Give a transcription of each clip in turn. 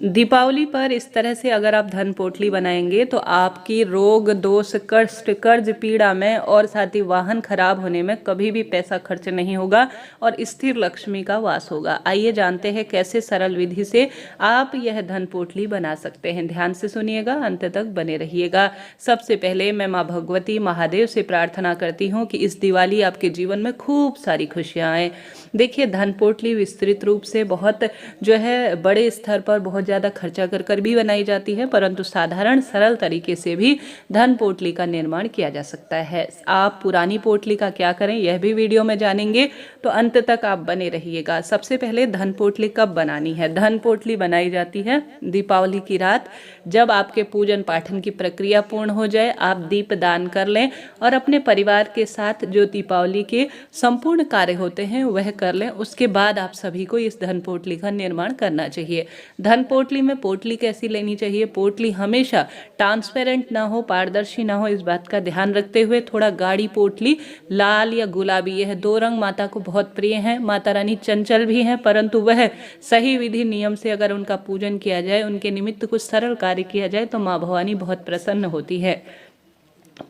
दीपावली पर इस तरह से अगर आप धन पोटली बनाएंगे तो आपकी रोग दोष कष्ट कर्ज पीड़ा में और साथ ही वाहन खराब होने में कभी भी पैसा खर्च नहीं होगा और स्थिर लक्ष्मी का वास होगा। आइए जानते हैं कैसे सरल विधि से आप यह धन पोटली बना सकते हैं। ध्यान से सुनिएगा, अंत तक बने रहिएगा। सबसे पहले मैं माँ भगवती महादेव से प्रार्थना करती हूँ कि इस दिवाली आपके जीवन में खूब सारी खुशियाँ आए। देखिए, धन पोटली विस्तृत रूप से बहुत जो है बड़े स्तर पर बहुत ज़्यादा खर्चा कर भी बनाई जाती है, परंतु साधारण सरल तरीके से भी धन पोटली का निर्माण किया जा सकता है। आप पुरानी पोटली का क्या करें यह भी वीडियो में जानेंगे, तो अंत तक आप बने रहिएगा। सबसे पहले धन पोटली कब बनानी है? धन पोटली बनाई जाती है दीपावली की रात। जब आपके पूजन पाठन की प्रक्रिया पूर्ण हो जाए, आप दीप दान कर लें और अपने परिवार के साथ जो दीपावली के संपूर्ण कार्य होते हैं वह कर लें। उसके बाद आप सभी को इस धन पोटली का निर्माण करना चाहिए। धन पोटली में पोटली कैसी लेनी चाहिए? पोटली हमेशा ट्रांसपेरेंट ना हो, पारदर्शी ना हो, इस बात का ध्यान रखते हुए थोड़ा गाढ़ी पोटली, लाल या गुलाबी, यह दो रंग माता को बहुत प्रिय हैं। माता रानी चंचल भी हैं, परंतु वह सही विधि नियम से अगर उनका पूजन किया जाए, उनके निमित्त कुछ सरल कार्य किया जाए तो माँ भवानी बहुत प्रसन्न होती है।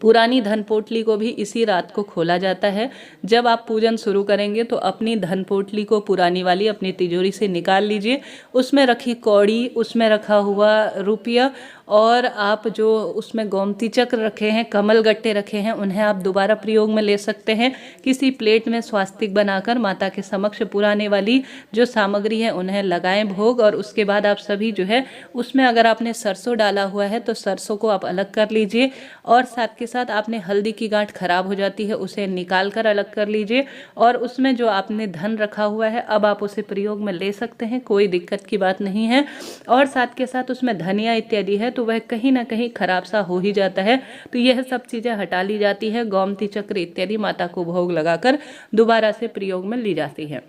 पुरानी धन पोटली को भी इसी रात को खोला जाता है। जब आप पूजन शुरू करेंगे तो अपनी धन पोटली को पुरानी वाली अपनी तिजोरी से निकाल लीजिए। उसमें रखी कौड़ी, उसमें रखा हुआ रुपया और आप जो उसमें गोमती चक्र रखे हैं, कमल गट्टे रखे हैं, उन्हें आप दोबारा प्रयोग में ले सकते हैं। किसी प्लेट में स्वास्तिक बनाकर माता के समक्ष पुराने वाली जो सामग्री है उन्हें लगाएं भोग। और उसके बाद आप सभी जो है उसमें अगर आपने सरसों डाला हुआ है तो सरसों को आप अलग कर लीजिए और साथ के साथ आपने हल्दी की गांठ खराब हो जाती है उसे निकाल कर अलग कर लीजिए। और उसमें जो आपने धन रखा हुआ है अब आप उसे प्रयोग में ले सकते हैं, कोई दिक्कत की बात नहीं है। और साथ के साथ उसमें धनिया इत्यादि है तो वह कहीं ना कहीं खराब सा हो ही जाता है, तो यह सब चीज़ें हटा ली जाती है। गोमती चक्र इत्यादि माता को भोग लगाकर दोबारा से प्रयोग में ली जाती है।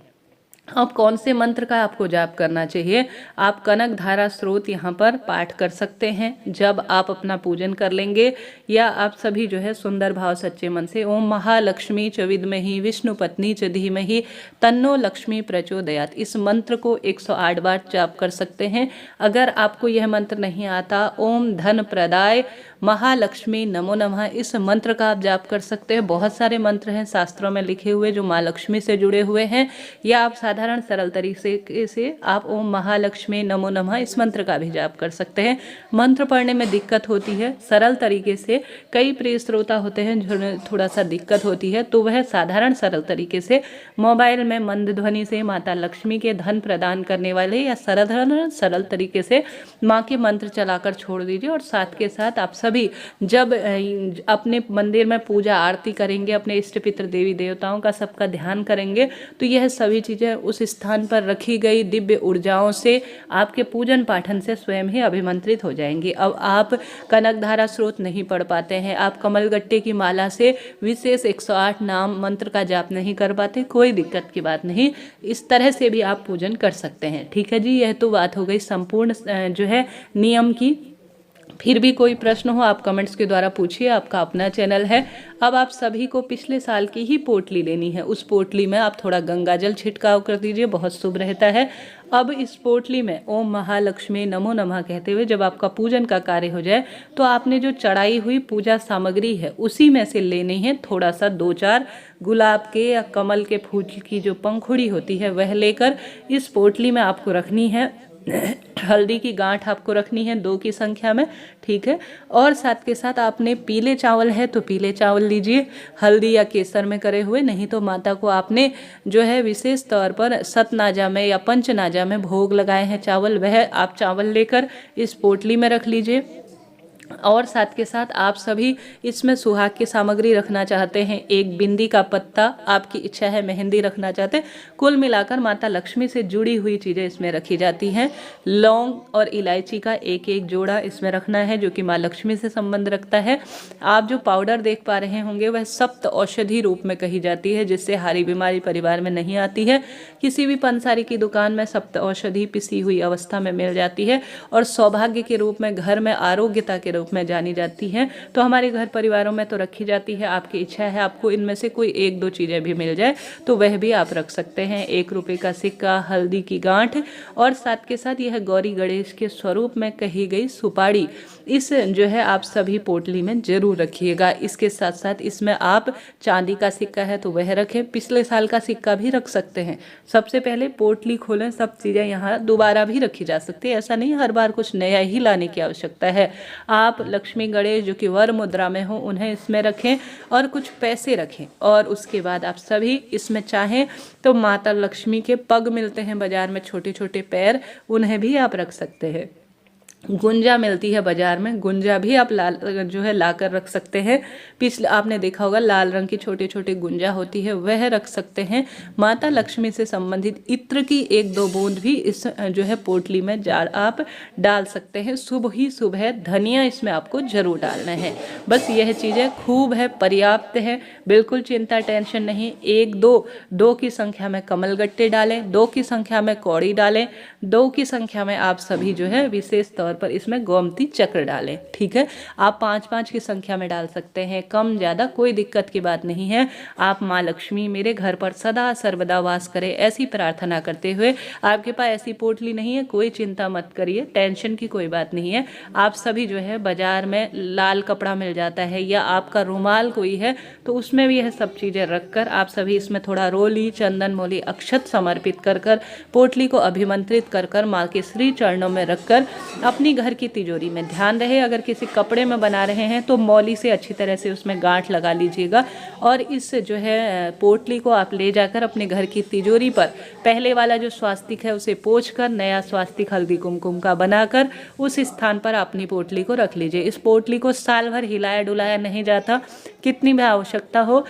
अब कौन से मंत्र का आपको जाप करना चाहिए? आप कनक धारा स्रोत यहाँ पर पाठ कर सकते हैं जब आप अपना पूजन कर लेंगे, या आप सभी जो है सुंदर भाव सच्चे मन से ओम महालक्ष्मी च विद्महि विष्णु पत्नी च धीमहि तन्नो लक्ष्मी प्रचोदयात, इस मंत्र को 108 बार जाप कर सकते हैं। अगर आपको यह मंत्र नहीं आता, ओम धन प्रदाय महालक्ष्मी नमो नमः, इस मंत्र का आप जाप कर सकते हैं। बहुत सारे मंत्र हैं शास्त्रों में लिखे हुए जो माँ लक्ष्मी से जुड़े हुए हैं, या आप साधारण सरल तरीके से आप ओम महालक्ष्मी नमो नमः इस मंत्र का भी जाप कर सकते हैं। मंत्र पढ़ने में दिक्कत होती है, सरल तरीके से कई प्रिय श्रोता होते हैं जिन्हें थोड़ा सा दिक्कत होती है, तो वह साधारण सरल तरीके से मोबाइल में मंद ध्वनि से माता लक्ष्मी के धन प्रदान करने वाले या सरल तरीके से माँ के मंत्र चलाकर छोड़ दीजिए। और साथ के साथ आप सभी जब अपने मंदिर में पूजा आरती करेंगे, अपने इष्ट पितृ देवी देवताओं का सबका ध्यान करेंगे, तो यह सभी चीज़ें उस स्थान पर रखी गई दिव्य ऊर्जाओं से आपके पूजन पाठन से स्वयं ही अभिमंत्रित हो जाएंगी। अब आप कनक धारा स्रोत नहीं पढ़ पाते हैं, आप कमल गट्टे की माला से विशेष 108 नाम मंत्र का जाप नहीं कर पाते, कोई दिक्कत की बात नहीं, इस तरह से भी आप पूजन कर सकते हैं। ठीक है जी, यह तो बात हो गई संपूर्ण जो है नियम की। फिर भी कोई प्रश्न हो आप कमेंट्स के द्वारा पूछिए, आपका अपना चैनल है। अब आप सभी को पिछले साल की ही पोटली लेनी है, उस पोटली में आप थोड़ा गंगा जल छिड़काव कर दीजिए, बहुत शुभ रहता है। अब इस पोटली में ओम महालक्ष्मी नमो नमः कहते हुए जब आपका पूजन का कार्य हो जाए तो आपने जो चढ़ाई हुई पूजा सामग्री है उसी में से लेनी है थोड़ा सा 2-4 गुलाब के या कमल के फूल की जो पंखुड़ी होती है वह लेकर इस पोटली में आपको रखनी है। हल्दी की गांठ आपको रखनी है 2 की संख्या में, ठीक है। और साथ के साथ आपने पीले चावल है तो पीले चावल लीजिए, हल्दी या केसर में करे हुए, नहीं तो माता को आपने जो है विशेष तौर पर सतनाजा में या पंचनाजा में भोग लगाए हैं चावल, वह आप चावल लेकर इस पोटली में रख लीजिए। और साथ के साथ आप सभी इसमें सुहाग की सामग्री रखना चाहते हैं, एक बिंदी का पत्ता, आपकी इच्छा है मेहंदी रखना चाहते हैं, कुल मिलाकर माता लक्ष्मी से जुड़ी हुई चीज़ें इसमें रखी जाती हैं। लौंग और इलायची का एक जोड़ा इसमें रखना है जो कि माँ लक्ष्मी से संबंध रखता है। आप जो पाउडर देख पा रहे होंगे वह सप्त औषधि रूप में कही जाती है, जिससे हारी बीमारी परिवार में नहीं आती है। किसी भी पंसारी की दुकान में सप्त औषधि पिसी हुई अवस्था में मिल जाती है। और सौभाग्य के रूप में घर में आरोग्यता के रूप में जानी जाती हैं, तो हमारे घर परिवारों में तो रखी जाती है। आपकी इच्छा है आपको इनमें से कोई 1-2 चीज़ें भी मिल जाए तो वह भी आप रख सकते हैं। 1 रुपये का सिक्का, हल्दी की गांठ और साथ के साथ यह गौरी गणेश के स्वरूप में कही गई सुपारी, इस जो है आप सभी पोटली में जरूर रखिएगा। इसके साथ साथ इसमें आप चांदी का सिक्का है तो वह रखें, पिछले साल का सिक्का भी रख सकते हैं। सबसे पहले पोटली खोलें, सब चीज़ें यहाँ दोबारा भी रखी जा सकती है, ऐसा नहीं हर बार कुछ नया ही लाने की आवश्यकता है। आप लक्ष्मी गणेश जो कि वर मुद्रा में हो उन्हें इसमें रखें और कुछ पैसे रखें। और उसके बाद आप सभी इसमें चाहें तो माता लक्ष्मी के पग मिलते हैं बाजार में, छोटे छोटे पैर, उन्हें भी आप रख सकते हैं। गुंजा मिलती है बाजार में, गुंजा भी आप लाल जो है लाकर रख सकते हैं। पिछले आपने देखा होगा लाल रंग की छोटे छोटे गुंजा होती है, वह रख सकते हैं। माता लक्ष्मी से संबंधित इत्र की 1-2 बूंद भी इस जो है पोटली में आप डाल सकते हैं। शुभ ही शुभ है, धनिया इसमें आपको जरूर डालना है। बस यह चीज़ें खूब है, पर्याप्त है, बिल्कुल चिंता टेंशन नहीं। 1-2 की संख्या में कमलगट्टे डालें, 2 की संख्या में कौड़ी डालें, 2 की संख्या में आप सभी जो है विशेष तौर पर इसमें गोमती चक्र डालें। ठीक है, आप 5-5 की संख्या में डाल सकते हैं, कम ज़्यादा कोई दिक्कत की बात नहीं है। आप माँ लक्ष्मी मेरे घर पर सदा सर्वदा वास करे ऐसी प्रार्थना करते हुए, आपके पास ऐसी पोटली नहीं है कोई चिंता मत करिए, टेंशन की कोई बात नहीं है। आप सभी जो है बाजार में लाल कपड़ा मिल जाता है या आपका रुमाल कोई है तो उसमें भी यह सब चीज़ें रखकर आप सभी इसमें थोड़ा रोली, चंदन मोली, अक्षत समर्पित कर कर पोटली को अभिमंत्रित कर कर माँ के श्री चरणों में रखकर अपनी घर की तिजोरी में, ध्यान रहे अगर किसी कपड़े में बना रहे हैं तो मौली से अच्छी तरह से उसमें गांठ लगा लीजिएगा और इस जो है पोटली को आप ले जाकर अपने घर की तिजोरी पर पहले वाला जो स्वास्तिक है उसे पोंछकर नया स्वास्तिक हल्दी कुमकुम का बनाकर उस स्थान पर अपनी पोटली को रख लीजिए। इस पोटली को साल भर हिलाया डुलाया नहीं जाता, कितनी भी आवश्यकता हो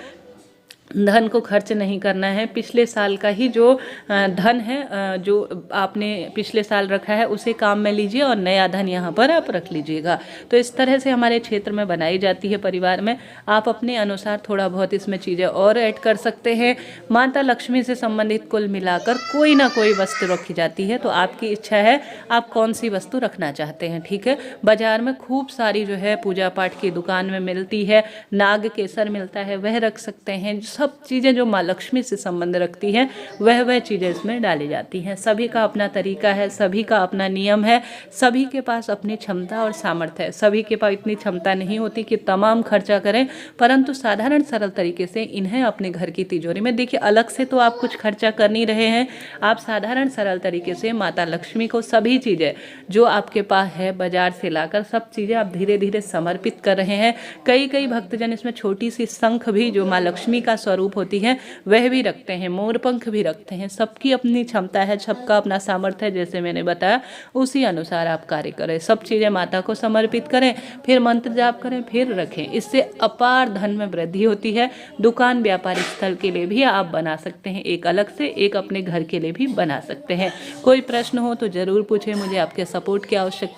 धन को खर्च नहीं करना है। पिछले साल का ही जो धन है जो आपने पिछले साल रखा है उसे काम में लीजिए और नया धन यहाँ पर आप रख लीजिएगा। तो इस तरह से हमारे क्षेत्र में बनाई जाती है परिवार में। आप अपने अनुसार थोड़ा बहुत इसमें चीज़ें और ऐड कर सकते हैं। माता लक्ष्मी से संबंधित कुल मिलाकर कोई ना कोई वस्तु रखी जाती है, तो आपकी इच्छा है आप कौन सी वस्तु रखना चाहते हैं। ठीक है, बाजार में खूब सारी जो है पूजा पाठ की दुकान में मिलती है, नाग केसर मिलता है, वह रख सकते हैं। सब चीज़ें जो माँ लक्ष्मी से संबंध रखती हैं वह चीज़ें इसमें डाली जाती हैं। सभी का अपना तरीका है, सभी का अपना नियम है, सभी के पास अपनी क्षमता और सामर्थ्य है। सभी के पास इतनी क्षमता नहीं होती कि तमाम खर्चा करें, परंतु साधारण सरल तरीके से इन्हें अपने घर की तिजोरी में, देखिए अलग से तो आप कुछ खर्चा कर नहीं रहे हैं, आप साधारण सरल तरीके से माता लक्ष्मी को सभी चीज़ें जो आपके पास है बाजार से लाकर सब चीज़ें आप धीरे धीरे समर्पित कर रहे हैं। कई भक्तजन इसमें छोटी सी शंख भी जो माँ लक्ष्मी का स्वरूप होती है वह भी रखते हैं, मोर पंख भी रखते हैं। सबकी अपनी क्षमता है, सबका अपना सामर्थ्य है, जैसे मैंने बताया उसी अनुसार आप कार्य करें। सब चीज़ें माता को समर्पित करें, फिर मंत्र जाप करें, फिर रखें। इससे अपार धन में वृद्धि होती है। दुकान व्यापारिक स्थल के लिए भी आप बना सकते हैं, एक अलग से, एक अपने घर के लिए भी बना सकते हैं। कोई प्रश्न हो तो ज़रूर पूछें, मुझे आपके सपोर्ट की आवश्यकता